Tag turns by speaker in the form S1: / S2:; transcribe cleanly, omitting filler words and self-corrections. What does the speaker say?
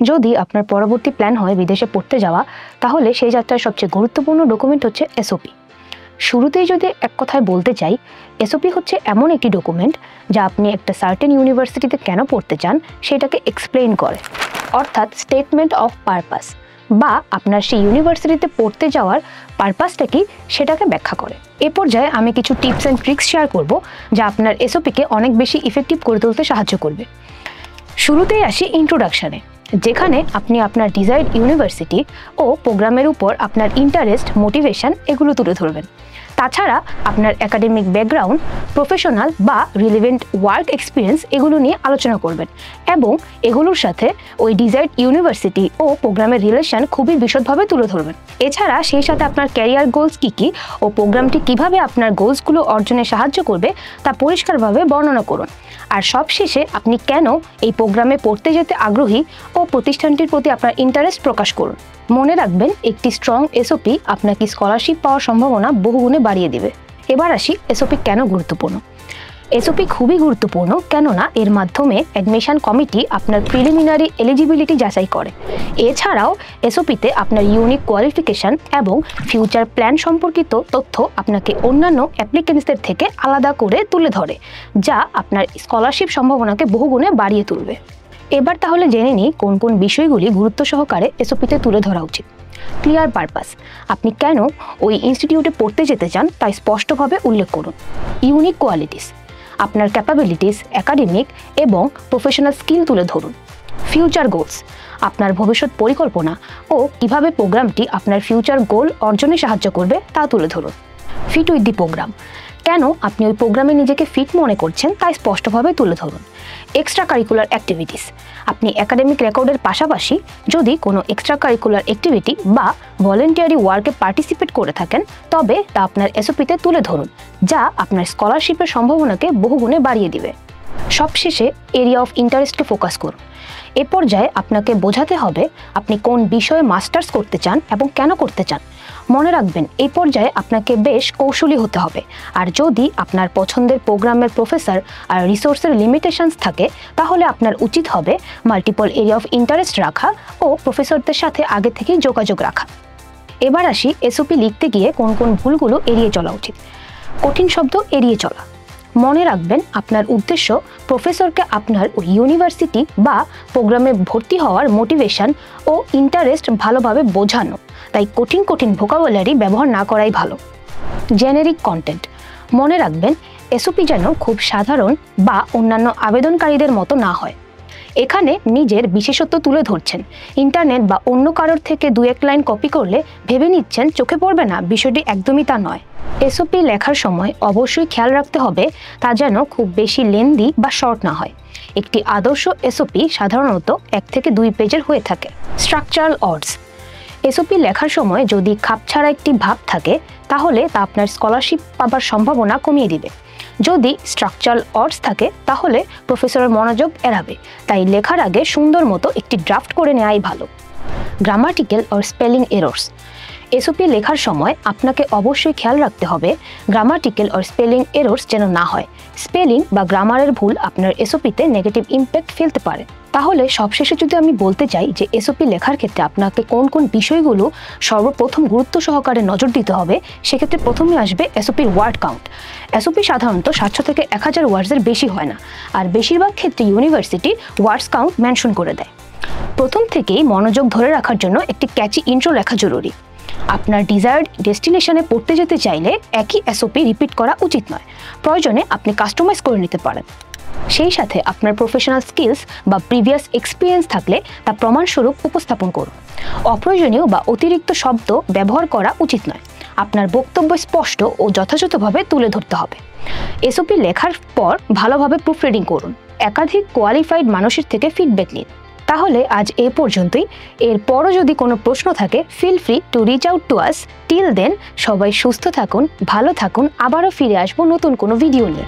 S1: যদি আপনার পরবর্তী প্ল্যান হয় বিদেশে পড়তে যাওয়া, তাহলে সেই যাত্রার সবচেয়ে গুরুত্বপূর্ণ ডকুমেন্ট হচ্ছে এসওপি। শুরুতেই যদি এক কথায় বলতে চাই, এসওপি হচ্ছে এমন একটি ডকুমেন্ট যা আপনি একটা সার্টেন ইউনিভার্সিটিতে কেন পড়তে চান সেটাকে এক্সপ্লেইন করে, অর্থাৎ স্টেটমেন্ট অফ পারপাস, বা আপনার সেই ইউনিভার্সিটিতে পড়তে যাওয়ার পারপাসটা কি সেটাকে ব্যাখ্যা করে। এ পর্যায়ে আমি কিছু টিপস অ্যান্ড ট্রিক্স শেয়ার করব যা আপনার এসওপিকে অনেক বেশি ইফেক্টিভ করে তুলতে সাহায্য করবে। শুরুতেই আসি ইন্ট্রোডাকশানে, যেখানে আপনি আপনার ডিজায়ার্ড ইউনিভার্সিটি ও প্রোগ্রামের উপর আপনার ইন্টারেস্ট, মোটিভেশন এগুলো তুলে ধরবেন। তাছাড়া আপনার একাডেমিক ব্যাকগ্রাউন্ড, প্রফেশনাল বা রিলেভেন্ট ওয়ার্ক এক্সপিরিয়েন্স এগুলো নিয়ে আলোচনা করবেন এবং এগুলোর সাথে ওই ডিজায়ার্ড ইউনিভার্সিটি ও প্রোগ্রামের রিলেশন খুবই বিশদভাবে তুলে ধরবেন। এছাড়া সেই সাথে আপনার ক্যারিয়ার গোলস কী ও প্রোগ্রামটি কিভাবে আপনার গোলসগুলো অর্জনে সাহায্য করবে তা পরিষ্কারভাবে বর্ণনা করুন। আর সবশেষে আপনি কেন এই প্রোগ্রামে পড়তে যেতে আগ্রহী ও প্রতিষ্ঠানটির প্রতি আপনার ইন্টারেস্ট প্রকাশ করুন। মনে রাখবেন, একটি স্ট্রং এসওপি আপনাকে স্কলারশিপ পাওয়ার সম্ভাবনা বহুগুণে বাড়িয়ে দেবে। এবার আসি এসওপি কেন গুরুত্বপূর্ণ। এসওপি খুবই গুরুত্বপূর্ণ কেননা এর মাধ্যমে অ্যাডমিশন কমিটি আপনার প্রিলিমিনারি এলিজিবিলিটি যাচাই করে। এছাড়াও এসওপিতে আপনার ইউনিক কোয়ালিফিকেশান এবং ফিউচার প্ল্যান সম্পর্কিত তথ্য আপনাকে অন্যান্য অ্যাপ্লিকেন্টসদের থেকে আলাদা করে তুলে ধরে, যা আপনার স্কলারশিপ সম্ভাবনাকে বহুগুণে বাড়িয়ে তুলবে। এবার তাহলে জেনে নিই কোন কোন বিষয়গুলি গুরুত্ব সহকারে এসওপিতে তুলে ধরা উচিত। ক্লিয়ার পারপাস, আপনি কেন ওই ইনস্টিটিউটে পড়তে যেতে চান তা স্পষ্টভাবে উল্লেখ করুন। ইউনিক কোয়ালিটিস, আপনার ক্যাপাবিলিটিস, একাডেমিক এবং প্রফেশনাল স্কিল তুলে ধরুন। ফিউচার গোলস, আপনার ভবিষ্যৎ পরিকল্পনা ও কিভাবে প্রোগ্রামটি আপনার ফিউচার গোল অর্জনে সাহায্য করবে তা তুলে ধরুন। ফিট উইথ দি প্রোগ্রাম, কেন আপনি ওই প্রোগ্রামে নিজেকে ফিট মনে করছেন তা স্পষ্টভাবে তুলে ধরুন। এক্সট্রা কারিকুলার অ্যাক্টিভিটিস, আপনি একাডেমিক রেকর্ডের পাশাপাশি যদি কোনো এক্সট্রা কারিকুলার অ্যাক্টিভিটি বা ভলেন্টিয়ারি ওয়ার্কে পার্টিসিপেট করে থাকেন তবে তা আপনার এসওপিতে তুলে ধরুন, যা আপনার স্কলারশিপের সম্ভাবনাকে বহুগুণে বাড়িয়ে দিবে। সবশেষে এরিয়া অফ ইন্টারেস্টকে ফোকাস করুন। এ পর্যায়ে আপনাকে বোঝাতে হবে আপনি কোন বিষয়ে মাস্টার্স করতে চান এবং কেন করতে চান। মনে রাখবেন, এই পর্যায়ে আপনাকে বেশ কৌশলী হতে হবে। আর যদি আপনার পছন্দের প্রোগ্রামের প্রফেসর আর রিসোর্সের লিমিটেশনস থাকে তাহলে আপনার উচিত হবে মাল্টিপল এরিয়া অফ ইন্টারেস্ট রাখা ও প্রফেসরদের সাথে আগে থেকেই যোগাযোগ রাখা। এবার আসি এসওপি লিখতে গিয়ে কোন কোন ভুলগুলো এড়িয়ে চলা উচিত। কঠিন শব্দ এড়িয়ে চলা। মনে রাখবেন, আপনার উদ্দেশ্য প্রফেসরকে আপনার ওই ইউনিভার্সিটি বা প্রোগ্রামে ভর্তি হওয়ার মোটিভেশন ও ইন্টারেস্ট ভালোভাবে বোঝানো, তাই কঠিন ভোকাবুলারি ব্যবহার না করাই ভালো। জেনেরিক কন্টেন্ট, মনে রাখবেন এসওপি যেন খুব সাধারণ বা অন্যান্য আবেদনকারীদের মতো না হয়। এখানে নিজের বিশেষত্ব তুলে ধরছেন, ইন্টারনেট বা অন্য কারোর থেকে দু এক লাইন কপি করলে ভেবে নিচ্ছেন চোখে পড়বে না, বিষয়টি একদমই তা নয়। এসওপি লেখার সময় অবশ্যই খেয়াল রাখতে হবে তা যেন খুব বেশি লেন্দি বা শর্ট না হয়। একটি আদর্শ এসওপি সাধারণত 1 থেকে 2 পেজের হয়ে থাকে। স্ট্রাকচারাল অর্ডস, এসওপি লেখার সময় যদি খাপছাড়া একটি ভাব থাকে তাহলে তা আপনার স্কলারশিপ পাবার সম্ভাবনা কমিয়ে দিবে। যদি স্ট্রাকচারাল অর্ডস থাকে তাহলে প্রফেসরের মনোযোগ এড়াবে, তাই লেখার আগে সুন্দর মতো একটি ড্রাফট করে নেওয়াই ভালো। Grammatical or spelling errors, SOP লেখার সময় আপনাকে অবশ্যই খেয়াল রাখতে হবে গ্রামাটিক্যাল অর স্পেলিং এরর্স যেন না হয়। স্পেলিং বা গ্রামারের ভুল আপনার এসওপিতে নেগেটিভ ইম্প্যাক্ট ফেলতে পারে। তাহলে সবশেষে যদি আমি বলতে চাই যে এসওপি লেখার ক্ষেত্রে আপনাকে কোন কোন বিষয়গুলো সর্বপ্রথম গুরুত্ব সহকারে নজর দিতে হবে, সেক্ষেত্রে প্রথমে আসবে এসওপির ওয়ার্ড কাউন্ট। এসওপি সাধারণত 700 থেকে 1000 ওয়ার্ডসের বেশি হয় না, আর বেশিরভাগ ক্ষেত্রে ইউনিভার্সিটি ওয়ার্ডস কাউন্ট মেনশন করে দেয়। প্রথম থেকেই মনোযোগ ধরে রাখার জন্য একটি ক্যাচি ইন্ট্রো লেখা জরুরি। আপনার ডিজায়ার্ড ডেস্টিনেশনে পড়তে যেতে চাইলে একই এসওপি রিপিট করা উচিত নয়, প্রয়োজনে আপনি কাস্টমাইজ করে নিতে পারেন। সেই সাথে আপনার প্রফেশনাল স্কিলস বা প্রিভিয়াস এক্সপিরিয়েন্স থাকলে তা প্রমাণস্বরূপ উপস্থাপন করুন। অপ্রয়োজনীয় বা অতিরিক্ত শব্দ ব্যবহার করা উচিত নয়। আপনার বক্তব্য স্পষ্ট ও যথাযথভাবে তুলে ধরতে হবে। এসওপি লেখার পর ভালোভাবে প্রুফ রিডিং করুন। একাধিক কোয়ালিফাইড মানুষের থেকে ফিডব্যাক নিন। তাহলে আজ এ পর্যন্তই। এরপরও যদি কোনো প্রশ্ন থাকে feel free to reach out to us. Till then সবাই সুস্থ থাকুন, ভালো থাকুন। আবারও ফিরে আসবো নতুন কোনো ভিডিও নিয়ে।